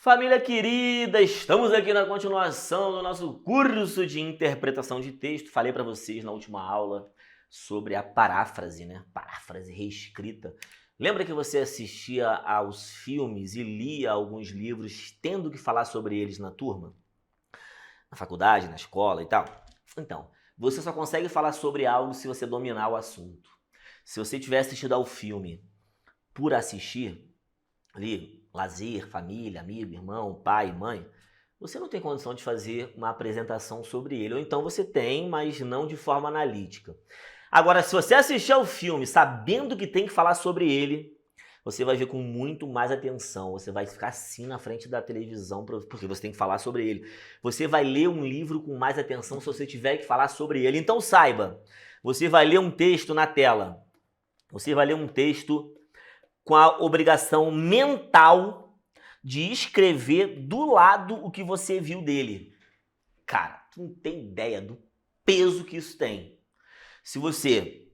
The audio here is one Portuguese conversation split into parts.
Família querida, estamos aqui na continuação do nosso curso de interpretação de texto. Falei para vocês na última aula sobre a paráfrase, né? Paráfrase reescrita. Lembra que você assistia aos filmes e lia alguns livros tendo que falar sobre eles na turma? Na faculdade, na escola e tal? Então, você só consegue falar sobre algo se você dominar o assunto. Se você tiver assistido ao filme por assistir, ali, lazer, família, amigo, irmão, pai, mãe, você não tem condição de fazer uma apresentação sobre ele. Ou então você tem, mas não de forma analítica. Agora, se você assistir ao filme sabendo que tem que falar sobre ele, você vai ver com muito mais atenção. Você vai ficar assim na frente da televisão, porque você tem que falar sobre ele. Você vai ler um livro com mais atenção se você tiver que falar sobre ele. Então saiba, você vai ler um texto na tela. Você vai ler um texto com a obrigação mental de escrever do lado o que você viu dele. Cara, tu não tem ideia do peso que isso tem. Se você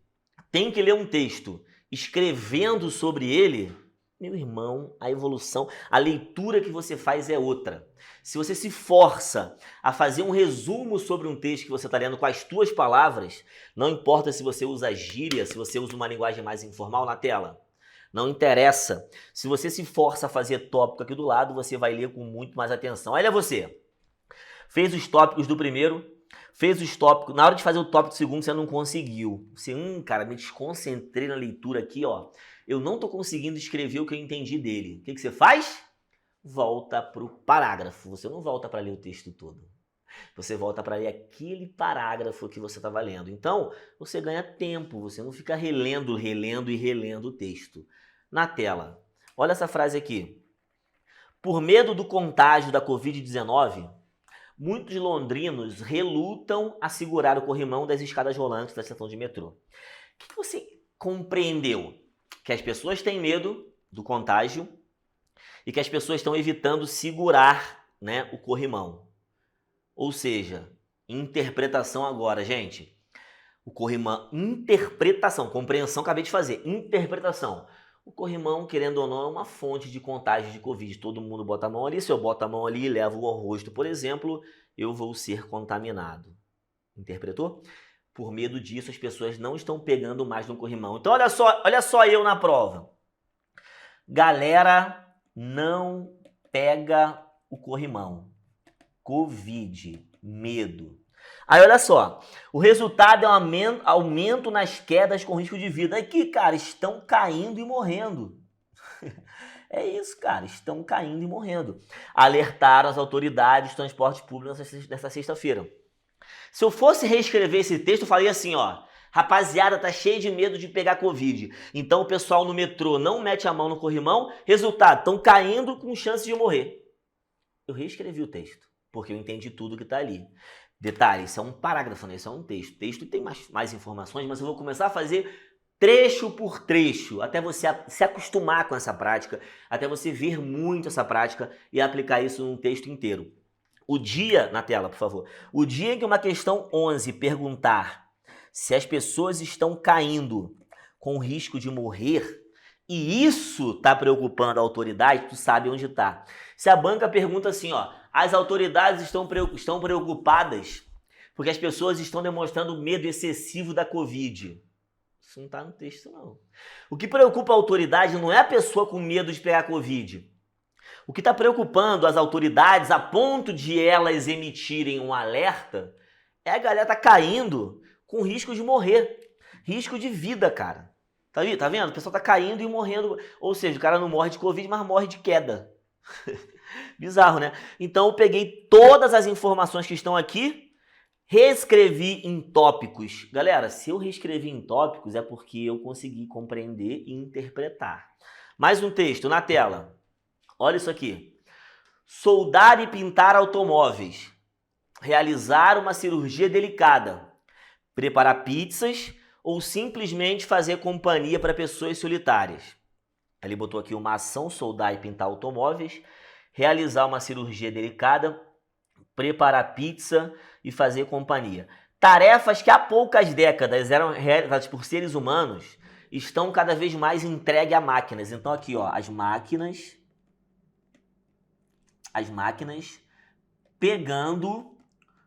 tem que ler um texto escrevendo sobre ele, meu irmão, a evolução, a leitura que você faz é outra. Se você se força a fazer um resumo sobre um texto que você está lendo com as tuas palavras, não importa se você usa gíria, se você usa uma linguagem mais informal na tela, não interessa. Se você se força a fazer tópico aqui do lado, você vai ler com muito mais atenção. Olha você. Fez os tópicos do primeiro, fez os tópicos. Na hora de fazer o tópico do segundo, você não conseguiu. Você, cara, me desconcentrei na leitura aqui, ó. Eu não tô conseguindo escrever o que eu entendi dele. O que você faz? Volta pro parágrafo. Você não volta para ler o texto todo. Você volta para ler aquele parágrafo que você estava lendo. Então, você ganha tempo. Você não fica relendo o texto. Na tela, olha essa frase aqui. Por medo do contágio da Covid-19, muitos londrinos relutam a segurar o corrimão das escadas rolantes da estação de metrô. O que você compreendeu? Que as pessoas têm medo do contágio e que as pessoas estão evitando segurar, né, o corrimão. Ou seja, interpretação agora, gente. O corrimão, interpretação, compreensão acabei de fazer, interpretação. O corrimão, querendo ou não, é uma fonte de contágio de Covid. Todo mundo bota a mão ali, se eu boto a mão ali e levo ao rosto, por exemplo, eu vou ser contaminado. Interpretou? Por medo disso, as pessoas não estão pegando mais no corrimão. Então, olha só eu na prova. Galera, não pega o corrimão. Covid, medo. Aí, olha só. O resultado é um aumento nas quedas com risco de vida. Aqui, cara, estão caindo e morrendo. É isso, cara. Estão caindo e morrendo. Alertaram as autoridades de transporte público nessa sexta-feira. Se eu fosse reescrever esse texto, eu faria assim, ó. Rapaziada, tá cheio de medo de pegar Covid. Então o pessoal no metrô não mete a mão no corrimão. Resultado, estão caindo com chance de morrer. Eu reescrevi o texto, porque eu entendi tudo que tá ali. Detalhe, isso é um parágrafo, né? Isso é um texto. O texto tem mais informações, mas eu vou começar a fazer trecho por trecho, até você se acostumar com essa prática, até você ver muito essa prática e aplicar isso num texto inteiro. O dia, na tela, por favor. O dia em que uma questão 11 perguntar se as pessoas estão caindo com risco de morrer, e isso está preocupando a autoridade, tu sabe onde está. Se a banca pergunta assim, ó, as autoridades estão preocupadas porque as pessoas estão demonstrando medo excessivo da Covid. Isso não está no texto, não. O que preocupa a autoridade não é a pessoa com medo de pegar Covid. O que está preocupando as autoridades a ponto de elas emitirem um alerta é a galera tá caindo com risco de morrer. Risco de vida, cara. Tá vendo? O pessoal tá caindo e morrendo. Ou seja, o cara não morre de Covid, mas morre de queda. Bizarro, né? Então eu peguei todas as informações que estão aqui, reescrevi em tópicos. Galera, se eu reescrevi em tópicos é porque eu consegui compreender e interpretar. Mais um texto na tela. Olha isso aqui. Soldar e pintar automóveis. Realizar uma cirurgia delicada. Preparar pizzas ou simplesmente fazer companhia para pessoas solitárias. Ele botou aqui uma ação, soldar e pintar automóveis, realizar uma cirurgia delicada, preparar pizza e fazer companhia. Tarefas que há poucas décadas eram realizadas por seres humanos estão cada vez mais entregues a máquinas. Então aqui, ó, as máquinas As máquinas pegando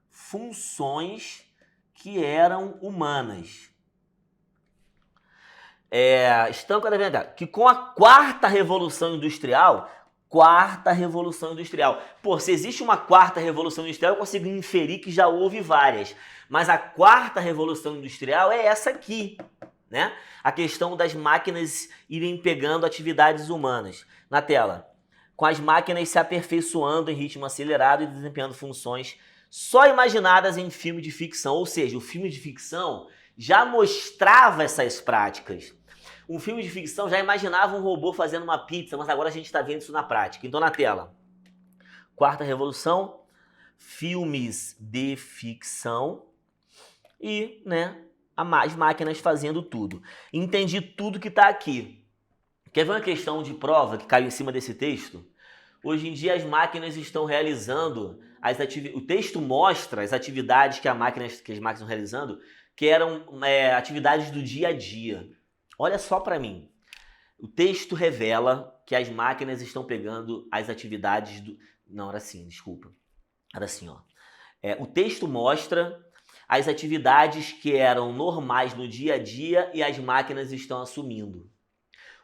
funções que eram humanas. Estão cada vez que com a quarta revolução industrial, pô, se existe uma quarta revolução industrial, eu consigo inferir que já houve várias, mas a quarta revolução industrial é essa aqui, né? A questão das máquinas irem pegando atividades humanas. Na tela, com as máquinas se aperfeiçoando em ritmo acelerado e desempenhando funções só imaginadas em filme de ficção, ou seja, o filme de ficção já mostrava essas práticas. Um filme de ficção já imaginava um robô fazendo uma pizza, mas agora a gente está vendo isso na prática. Então, na tela, quarta revolução, filmes de ficção e, né, as máquinas fazendo tudo. Entendi tudo que está aqui. Quer ver uma questão de prova que caiu em cima desse texto? Hoje em dia as máquinas estão realizando, o texto mostra as atividades que as máquinas estão realizando, que eram atividades do dia a dia. Olha só para mim, o texto revela que as máquinas estão pegando as atividades do... Não, era assim, desculpa. Era assim, ó. O texto mostra as atividades que eram normais no dia a dia e as máquinas estão assumindo.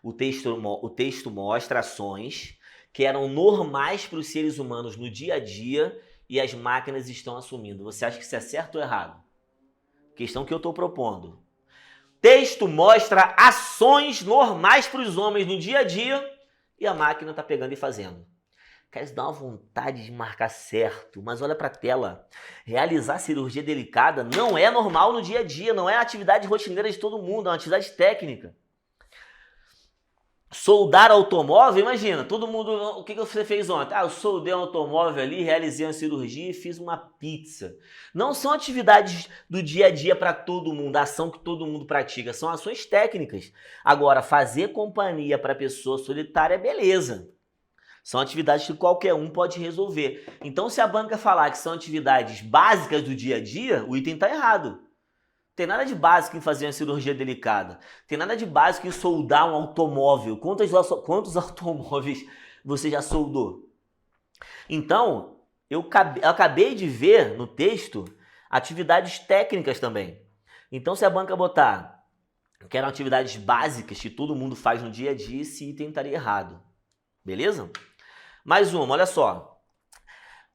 O texto mostra ações que eram normais para os seres humanos no dia a dia e as máquinas estão assumindo. Você acha que isso é certo ou errado? Questão que eu estou propondo. Texto mostra ações normais para os homens no dia a dia e a máquina está pegando e fazendo. Cara, isso dá uma vontade de marcar certo, mas olha para a tela. Realizar cirurgia delicada não é normal no dia a dia, não é atividade rotineira de todo mundo, é uma atividade técnica. Soldar automóvel, imagina, todo mundo, o que você fez ontem? Eu soldei um automóvel ali, realizei uma cirurgia e fiz uma pizza. Não são atividades do dia a dia para todo mundo, ação que todo mundo pratica, são ações técnicas. Agora, fazer companhia para pessoa solitária, beleza. São atividades que qualquer um pode resolver. Então, se a banca falar que são atividades básicas do dia a dia, o item está errado. Tem nada de básico em fazer uma cirurgia delicada. Tem nada de básico em soldar um automóvel. Quantos automóveis você já soldou? Então, eu acabei de ver no texto atividades técnicas também. Então, se a banca botar que eram atividades básicas que todo mundo faz no dia a dia, esse item estaria errado. Beleza? Mais uma, olha só.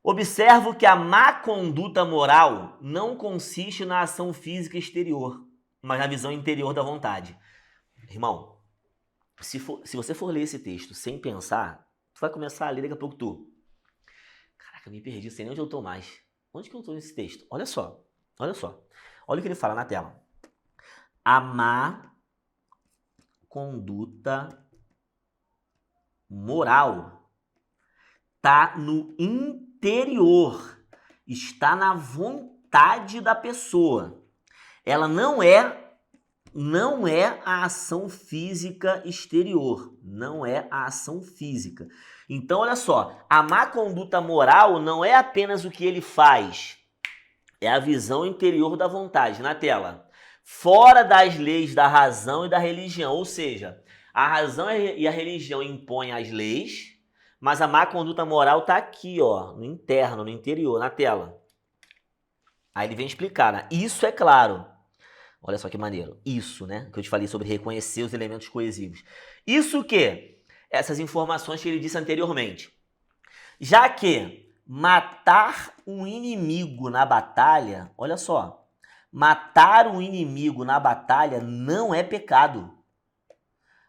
Observo que a má conduta moral não consiste na ação física exterior, mas na visão interior da vontade. Irmão, se você for ler esse texto sem pensar, tu vai começar a ler daqui a pouco tu. Caraca, eu me perdi, sei nem onde eu tô mais. Onde que eu tô nesse texto? Olha só, olha só. Olha o que ele fala na tela. A má conduta moral tá no interior, está na vontade da pessoa. Ela não é a ação física exterior, não é a ação física. Então, olha só, a má conduta moral não é apenas o que ele faz, é a visão interior da vontade. Na tela, fora das leis da razão e da religião, ou seja, a razão e a religião impõem as leis, mas a má conduta moral está aqui, ó, no interno, no interior, na tela. Aí ele vem explicar, né? Isso é claro. Olha só que maneiro. Isso, né? Que eu te falei sobre reconhecer os elementos coesivos. Isso o quê? Essas informações que ele disse anteriormente. Já que matar um inimigo na batalha, olha só, matar um inimigo na batalha não é pecado.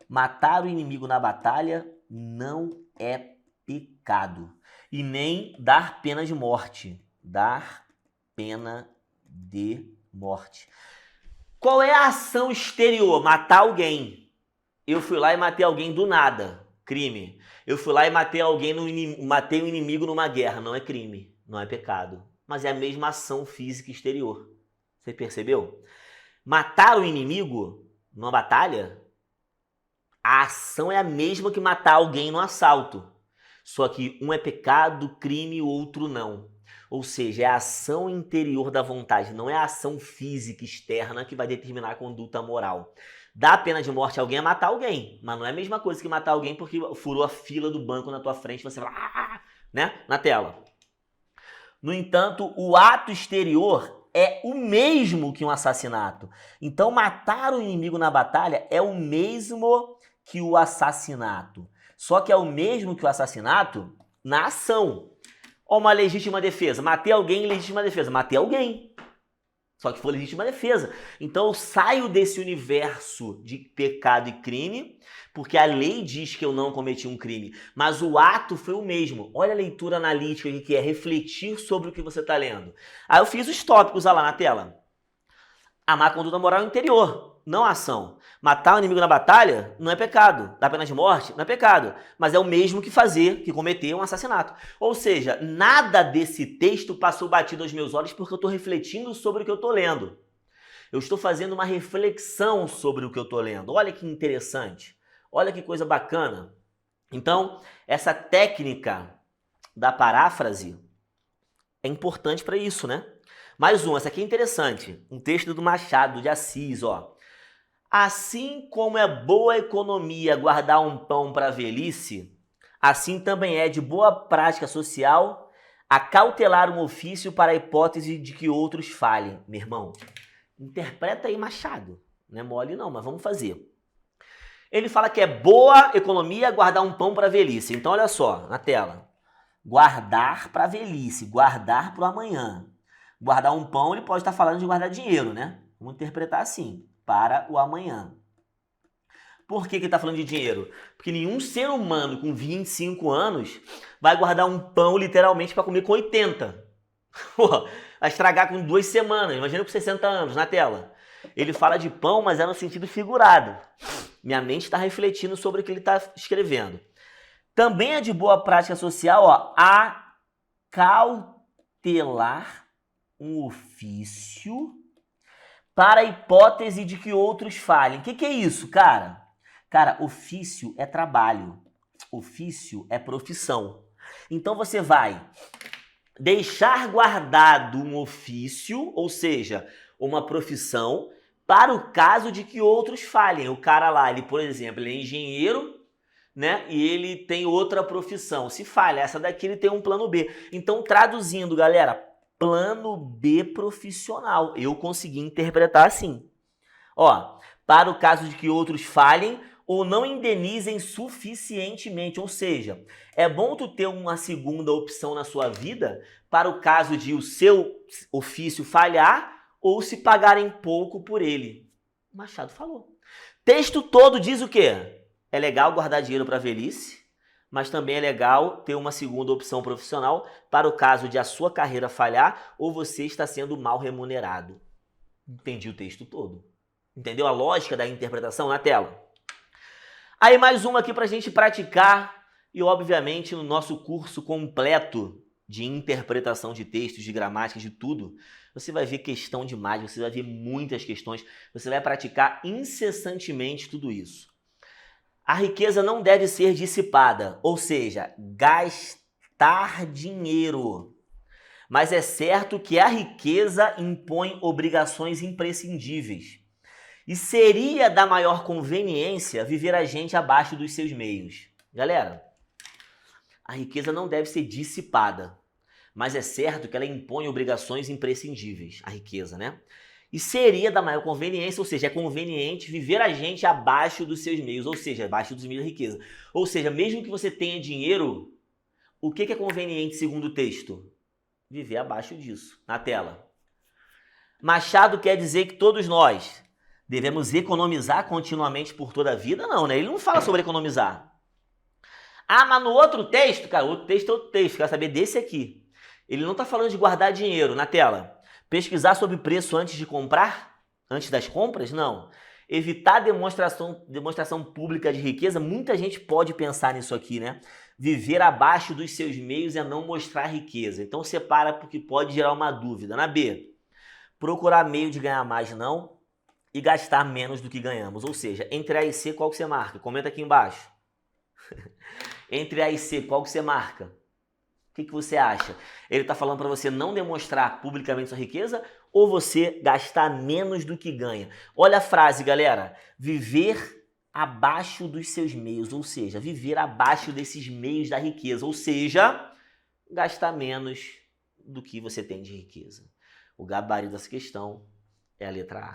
Matar o inimigo na batalha não é pecado. E nem dar pena de morte. Dar pena de morte. Qual é a ação exterior? Matar alguém. Eu fui lá e matei alguém do nada. Crime. Eu fui lá e matei matei um inimigo numa guerra. Não é crime. Não é pecado. Mas é a mesma ação física exterior. Você percebeu? Matar o inimigo numa batalha, a ação é a mesma que matar alguém no assalto. Só que um é pecado, crime, e o outro não. Ou seja, é a ação interior da vontade, não é a ação física externa que vai determinar a conduta moral. Dar a pena de morte a alguém é matar alguém, mas não é a mesma coisa que matar alguém porque furou a fila do banco na tua frente, você vai né? Na tela. No entanto, o ato exterior é o mesmo que um assassinato. Então, matar o inimigo na batalha é o mesmo que o assassinato. Só que é o mesmo que o assassinato na ação. Ou uma legítima defesa. Matei alguém em legítima defesa. Matei alguém. Só que foi legítima defesa. Então eu saio desse universo de pecado e crime, porque a lei diz que eu não cometi um crime, mas o ato foi o mesmo. Olha a leitura analítica que é refletir sobre o que você está lendo. Aí eu fiz os tópicos lá na tela. A má conduta moral interior, não a ação. Matar o inimigo na batalha não é pecado. Dar pena de morte não é pecado. Mas é o mesmo que fazer, que cometer um assassinato. Ou seja, nada desse texto passou batido aos meus olhos porque eu estou refletindo sobre o que eu estou lendo. Eu estou fazendo uma reflexão sobre o que eu estou lendo. Olha que interessante. Olha que coisa bacana. Então, essa técnica da paráfrase é importante para isso, né? Mais um, essa aqui é interessante. Um texto do Machado de Assis, ó. Assim como é boa economia guardar um pão para a velhice, assim também é de boa prática social acautelar um ofício para a hipótese de que outros falhem. Meu irmão, interpreta aí Machado. Não é mole não, mas vamos fazer. Ele fala que é boa economia guardar um pão para a velhice. Então olha só, na tela. Guardar para a velhice, guardar para o amanhã. Guardar um pão, ele pode estar falando de guardar dinheiro, né? Vamos interpretar assim, para o amanhã. Por que ele está falando de dinheiro? Porque nenhum ser humano com 25 anos vai guardar um pão literalmente para comer com 80. Pô, vai estragar com 2 semanas, imagina com 60 anos, na tela. Ele fala de pão, mas é no sentido figurado. Minha mente está refletindo sobre o que ele está escrevendo. Também é de boa prática social, ó, acautelar um ofício para a hipótese de que outros falhem. O que é isso, cara? Cara, ofício é trabalho. Ofício é profissão. Então você vai deixar guardado um ofício, ou seja, uma profissão, para o caso de que outros falhem. O cara lá, ele, por exemplo, ele é engenheiro, né? E ele tem outra profissão. Se falha essa daqui, ele tem um plano B. Então, traduzindo, galera, plano B profissional. Eu consegui interpretar assim. Ó, para o caso de que outros falhem ou não indenizem suficientemente. Ou seja, é bom tu ter uma segunda opção na sua vida para o caso de o seu ofício falhar ou se pagarem pouco por ele. Machado falou. Texto todo diz o quê? É legal guardar dinheiro para a velhice, mas também é legal ter uma segunda opção profissional para o caso de a sua carreira falhar ou você está sendo mal remunerado. Entendi o texto todo. Entendeu a lógica da interpretação na tela? Aí mais uma aqui para a gente praticar e, obviamente, no nosso curso completo de interpretação de textos, de gramática, de tudo, você vai ver questão demais, você vai ver muitas questões, você vai praticar incessantemente tudo isso. A riqueza não deve ser dissipada, ou seja, gastar dinheiro. Mas é certo que a riqueza impõe obrigações imprescindíveis. E seria da maior conveniência viver a gente abaixo dos seus meios. Galera, a riqueza não deve ser dissipada. Mas é certo que ela impõe obrigações imprescindíveis, a riqueza, né? E seria da maior conveniência, ou seja, é conveniente viver a gente abaixo dos seus meios, ou seja, abaixo dos meios da riqueza. Ou seja, mesmo que você tenha dinheiro, o que é conveniente segundo o texto? Viver abaixo disso, na tela. Machado quer dizer que todos nós devemos economizar continuamente por toda a vida? Não, né? Ele não fala sobre economizar. Ah, mas no outro texto, cara, outro texto é outro texto, quero saber desse aqui. Ele não está falando de guardar dinheiro, na tela. Pesquisar sobre preço antes de comprar? Antes das compras? Não. Evitar demonstração pública de riqueza, muita gente pode pensar nisso aqui, né? Viver abaixo dos seus meios é não mostrar riqueza. Então separa porque pode gerar uma dúvida. Na B, procurar meio de ganhar mais não e gastar menos do que ganhamos. Ou seja, entre A e C, qual que você marca? Comenta aqui embaixo. Entre A e C, qual que você marca? O que você acha? Ele está falando para você não demonstrar publicamente sua riqueza ou você gastar menos do que ganha? Olha a frase, galera. Viver abaixo dos seus meios, ou seja, viver abaixo desses meios da riqueza. Ou seja, gastar menos do que você tem de riqueza. O gabarito dessa questão é a letra A.